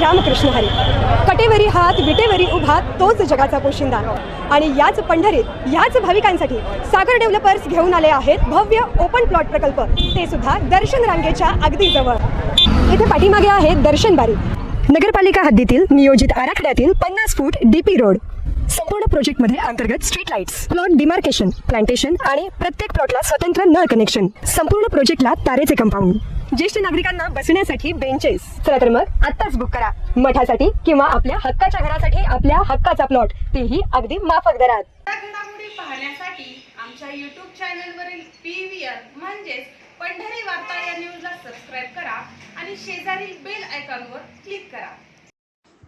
रामकृष्ण हरी. कटेवरी हात विटेवरी उभा तोच जगाचा पोशिंदा. आणि याच पंढरीत याच भाविकांसाठी सागर डेव्हलपर्स घेऊन आले आहेत भव्य ओपन प्लॉट प्रकल्प, ते सुद्धा दर्शन रांगेच्या अगदी जवळ. इथे पाठीमागे आहे दर्शन बारी. नगरपालिका हद्दीतील नियोजित आराखड्यातील 50 फूट डीपी रोड. संपूर्ण प्रोजेक्टमध्ये अंतर्गत street lights, plot demarcation, plantation आणि प्रत्येक प्लॉटला स्वतंत्र नळ कनेक्शन. संपूर्ण प्रोजेक्टला तारेचे कंपाऊंड, ज्येष्ठ नागरिकांना बसण्यासाठी बेंचेस. चला तर मग आत्ताच बुक करा मठासाठी किंवा आपल्या हक्काच्या घरासाठी आपल्या हक्काचा प्लॉट, तेही अगदी माफक दरात. घडामोडी पाहण्यासाठी आमच्या YouTube चॅनलवरील PVR म्हणजेच पंढरी वार्ता या न्यूजला सबस्क्राइब करा आणि शेजारील बेल आयकॉनवर क्लिक करा.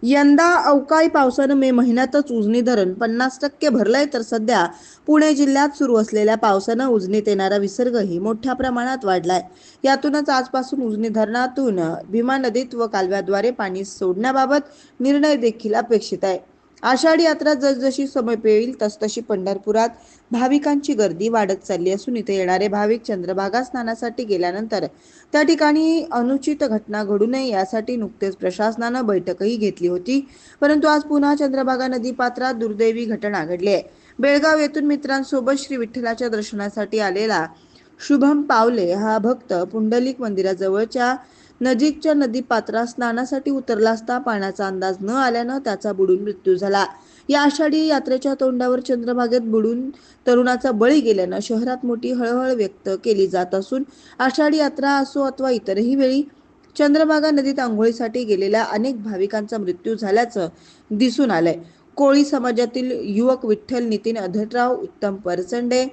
यंदा अवकाळी पावसानं मे महिन्यातच उजनी धरण 50% भरलंय, तर सध्या पुणे जिल्ह्यात सुरू असलेल्या पावसानं उजनीत येणारा विसर्गही मोठ्या प्रमाणात वाढलाय. यातूनच आजपासून उजनी धरणातून भीमा नदीत व कालव्याद्वारे पाणी सोडण्याबाबत निर्णय देखील अपेक्षित आहे. आषाढी यात्रा जसजशी समीप येईल तसतशी पंढरपुरात भाविकांची गर्दी वाढत चालली असून इथे येणारे भाविक चंद्रभागा स्नानासाठी गेल्यानंतर त्या ठिकाणी अनुचित घटना घडू नये यासाठी नुकतेच प्रशासनानं बैठकही घेतली होती. परंतु आज पुन्हा चंद्रभागा नदीपात्रात दुर्दैवी घटना घडली आहे. बेळगाव येथून मित्रांसोबत श्री विठ्ठलाच्या दर्शनासाठी आलेला शुभम पावले हा भक्त पुंडलिक मंदिराजवळच्या नजीकच्या नदीपात्रात स्नानासाठी उतरला असता पाण्याचा अंदाज न आल्यानं त्याचा बुडून मृत्यू झाला. या आषाढी यात्रेच्या तोंडावर चंद्रभागेत बुडून तरुणाचा बळी गेल्यानं शहरात मोठी हळहळ व्यक्त केली जात असून आषाढी यात्रा असो अथवा इतरही वेळी चंद्रभागा नदीत आंघोळीसाठी गेलेल्या अनेक भाविकांचा मृत्यू झाल्याचं दिसून आलंय. कोळी समाजातील युवक विठ्ठल नितीन अधटराव, उत्तम परचंडे,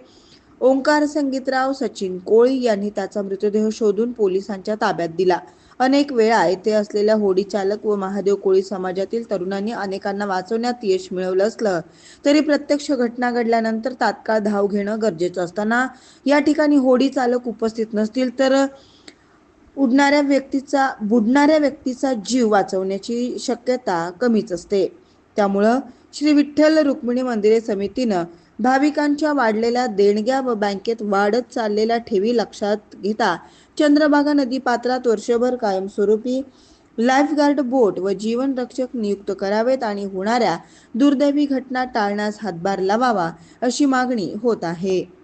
ओंकार संगीतराव, सचिन कोळी यांनी त्याचा मृतदेह शोधून पोलिसांच्या ताब्यात दिला. अनेक वेळा येथे असलेल्या होडी चालक व महादेव कोळी समाजातील तरुणांनी अनेकांना वाचवण्यात यश मिळवलं असलं तरी प्रत्यक्ष घटना घडल्यानंतर तात्काळ धाव घेणं गरजेचं असताना या ठिकाणी होडी चालक उपस्थित नसतील तर बुडणाऱ्या व्यक्तीचा जीव वाचवण्याची शक्यता कमीच असते. त्यामुळं श्री विठ्ठल रुक्मिणी मंदिरे समितीनं भाविकांच्या वाढलेल्या देणग्या व बँकेत वाढत चाललेल्या ठेवी लक्षात घेता चंद्रभागा नदी पात्रात वर्षभर कायमस्वरूपी लाईफगार्ड बोट व जीवन रक्षक नियुक्त करावेत आणि होणाऱ्या दुर्दैवी घटना टाळण्यास हातभार लावावा अशी मागणी होत आहे.